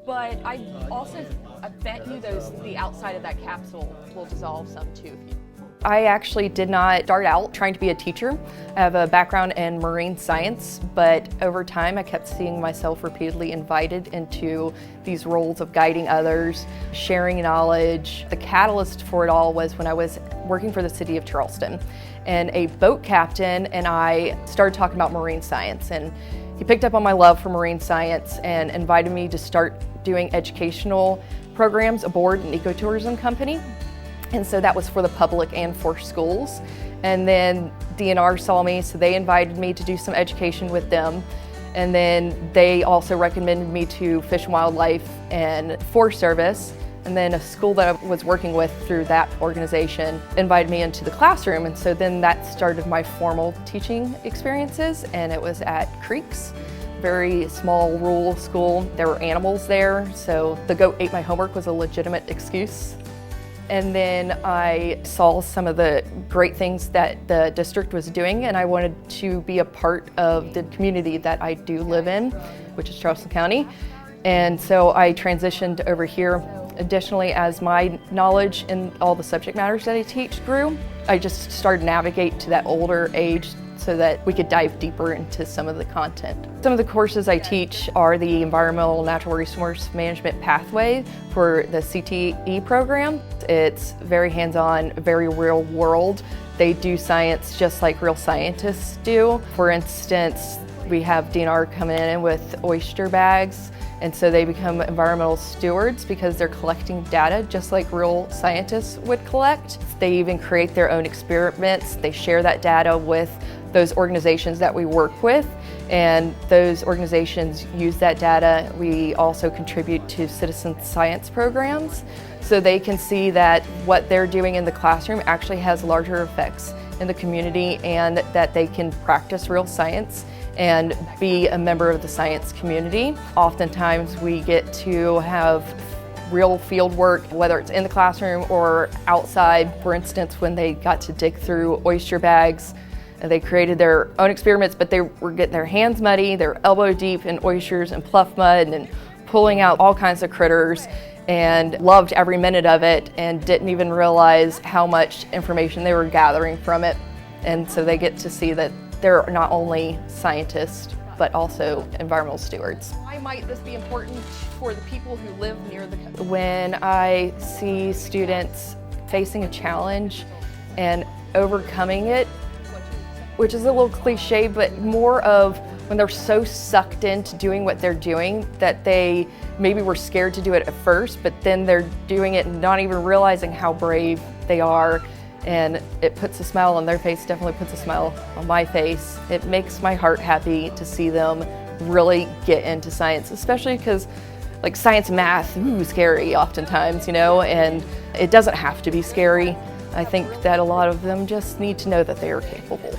But I bet you the outside of that capsule will dissolve some too. I actually did not start out trying to be a teacher. I have a background in marine science, but over time I kept seeing myself repeatedly invited into these roles of guiding others, sharing knowledge. The catalyst for it all was when I was working for the city of Charleston, and a boat captain and I started talking about marine science, and he picked up on my love for marine science and invited me to start doing educational programs aboard an ecotourism company. And so that was for the public and for schools. And then DNR saw me, so they invited me to do some education with them. And then they also recommended me to Fish and Wildlife and Forest Service. And then a school that I was working with through that organization invited me into the classroom. And so then that started my formal teaching experiences, and it was at Creeks. Very small rural school. There were animals there, so the goat ate my homework was a legitimate excuse. And then I saw some of the great things that the district was doing, and I wanted to be a part of the community that I do live in, which is Charleston County. And so I transitioned over here. Additionally, as my knowledge in all the subject matters that I teach grew, I just started to navigate to that older age so that we could dive deeper into some of the content. Some of the courses I teach are the Environmental Natural Resource Management Pathway for the CTE program. It's very hands-on, very real world. They do science just like real scientists do. For instance, we have DNR come in with oyster bags, and so they become environmental stewards because they're collecting data just like real scientists would collect. They even create their own experiments. They share that data with those organizations that we work with, and those organizations use that data. We also contribute to citizen science programs, so they can see that what they're doing in the classroom actually has larger effects in the community, and that they can practice real science and be a member of the science community. Oftentimes we get to have real field work, whether it's in the classroom or outside. For instance, when they got to dig through oyster bags, they created their own experiments, but they were getting their hands muddy, they're elbow deep in oysters and pluff mud and pulling out all kinds of critters, and loved every minute of it and didn't even realize how much information they were gathering from it. And so they get to see that they're not only scientists, but also environmental stewards. Why might this be important for the people who live near the coast? When I see students facing a challenge and overcoming it, which is a little cliche, but more of when they're so sucked into doing what they're doing that they maybe were scared to do it at first, but then they're doing it and not even realizing how brave they are, and it puts a smile on their face, definitely puts a smile on my face. It makes my heart happy to see them really get into science, especially because like science and math, scary oftentimes, you know, and it doesn't have to be scary. I think that a lot of them just need to know that they are capable.